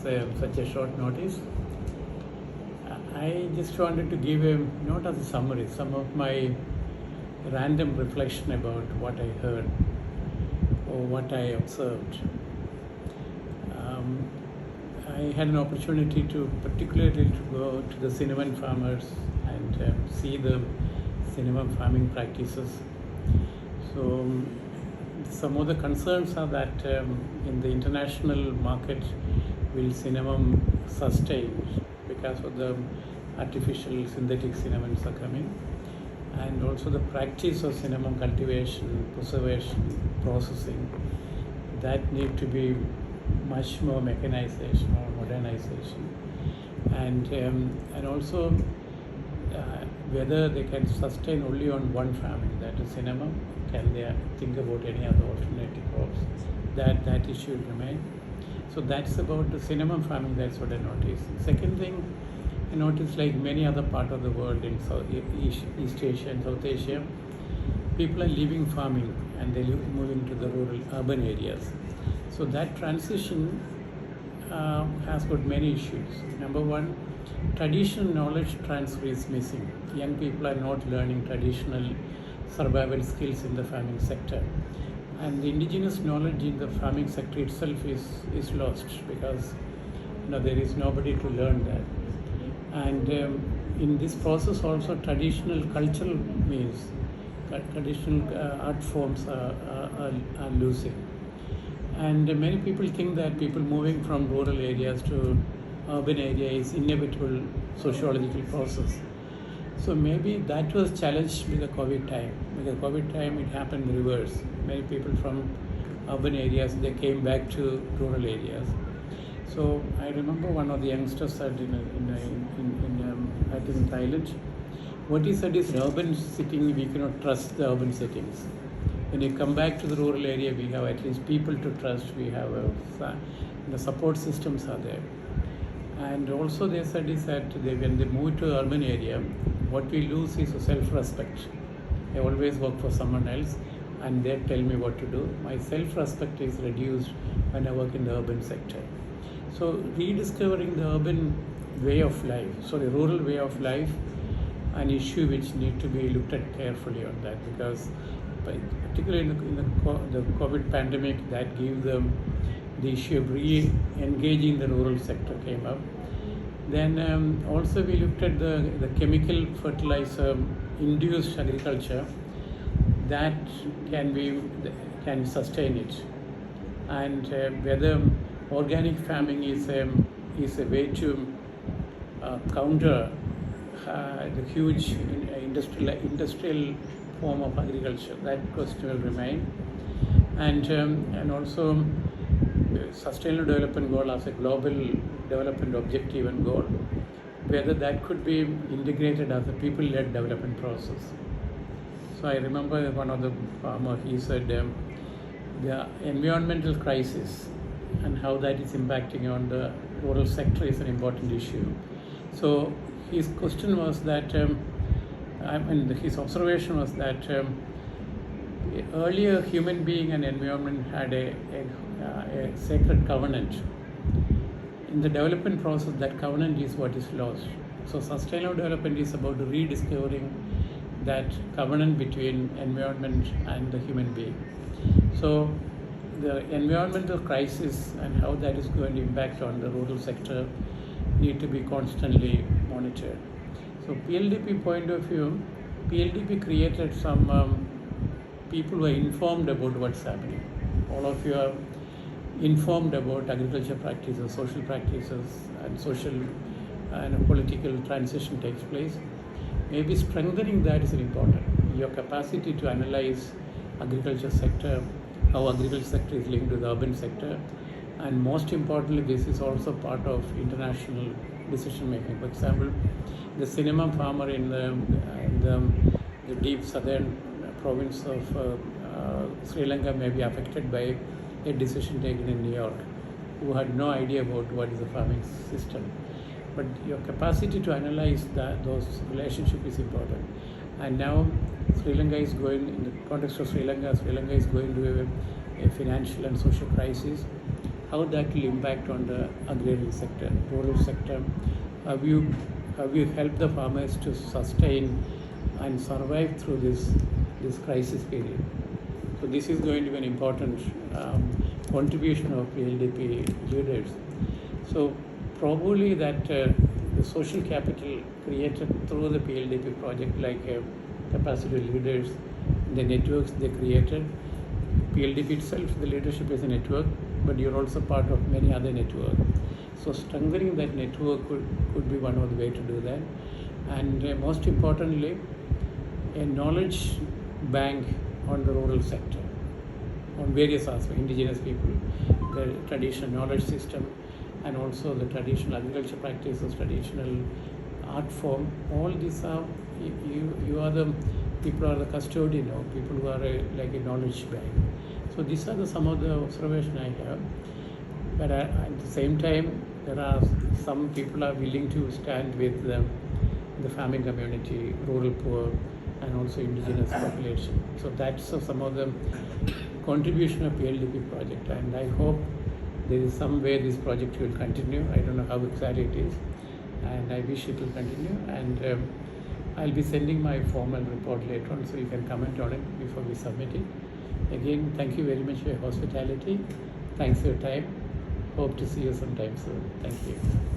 such a short notice. I just wanted to give a note as a summary, some of my random reflection about what I heard or what I observed. I had an opportunity to particularly to go to the cinnamon farmers and see the cinnamon farming practices. So some of the concerns are that in the international market, will cinnamon sustain because of the artificial synthetic cinnamons are coming, and also the practice of cinnamon cultivation, preservation, processing, that need to be much more mechanization or modernization, and also whether they can sustain only on one farming, that is cinnamon. Can they think about any other alternative crops? That issue will remain. So that's about the cinnamon farming. That's what I noticed. Second thing, I noticed, like many other part of the world in East Asia and South Asia, people are leaving farming and they're moving to the rural urban areas. So that transition has got many issues. Number one, traditional knowledge transfer is missing. Young people are not learning traditional survival skills in the farming sector, and the indigenous knowledge in the farming sector itself is lost because there is nobody to learn that. And in this process also, traditional cultural means, traditional art forms are losing. And many people think that people moving from rural areas to urban area is inevitable sociological process. So maybe that was challenged with the COVID time. With the COVID time, it happened reverse. Many people from urban areas, they came back to rural areas. So I remember one of the youngsters said I think in Thailand, what he said is, in urban setting, we cannot trust the urban settings. When you come back to the rural area, we have at least people to trust. We have the support systems are there. And also they said is that when they move to urban area, what we lose is self-respect. I always work for someone else and they tell me what to do. My self-respect is reduced when I work in the urban sector. So rediscovering the urban way of life, rural way of life, an issue which need to be looked at carefully on that, because particularly in the COVID pandemic, that gave them the issue of re-engaging the rural sector came up. Then also we looked at the chemical fertilizer induced agriculture that can sustain it, and whether organic farming is a way to counter the huge industrial form of agriculture. That question will remain, and also Sustainable Development Goal as a global development objective and goal, whether that could be integrated as a people-led development process. So I remember one of the farmer, he said the environmental crisis and how that is impacting on the rural sector is an important issue. So his question was that, his observation was that earlier human being and environment had a sacred covenant. In the development process, that covenant is what is lost. So sustainable development is about rediscovering that covenant between environment and the human being. So the environmental crisis and how that is going to impact on the rural sector need to be constantly monitored. So PLDP point of view, PLDP created some people who are informed about what's happening. All of you are informed about agriculture practices, social practices, and social and political transition takes place. Maybe strengthening that is important. Your capacity to analyze agriculture sector, how agriculture sector is linked to the urban sector, and most importantly, this is also part of international decision making. For example, the cinnamon farmer in the deep southern province of Sri Lanka may be affected by a decision taken in New York, who had no idea about what is the farming system. But your capacity to analyze those relationships is important. And now Sri Lanka is going, in the context of Sri Lanka is going to a financial and social crisis. how that will impact on the agrarian sector, rural sector. Have you helped the farmers to sustain and survive through this crisis period? So this is going to be an important contribution of PLDP leaders. So probably that the social capital created through the PLDP project, like capacity leaders, the networks they created. PLDP itself, the leadership is a network, but you're also part of many other networks. So strengthening that network could be one of the way to do that. And most importantly, a knowledge bank on the rural sector, on various aspects, indigenous people, the traditional knowledge system, and also the traditional agriculture practices, traditional art form. All these are, you are the people are the custodian of people who are like a knowledge bank. So these are some of the observations I have. But at the same time, there are some people are willing to stand with the farming community, rural poor, and also indigenous population. So that's some of the contribution of PLDP project, and I hope there is some way this project will continue. I don't know how exactly it is, and I wish it will continue. And I'll be sending my formal report later on, so you can comment on it before we submit it. Again, thank you very much for your hospitality. Thanks for your time. Hope to see you sometime soon. Thank you.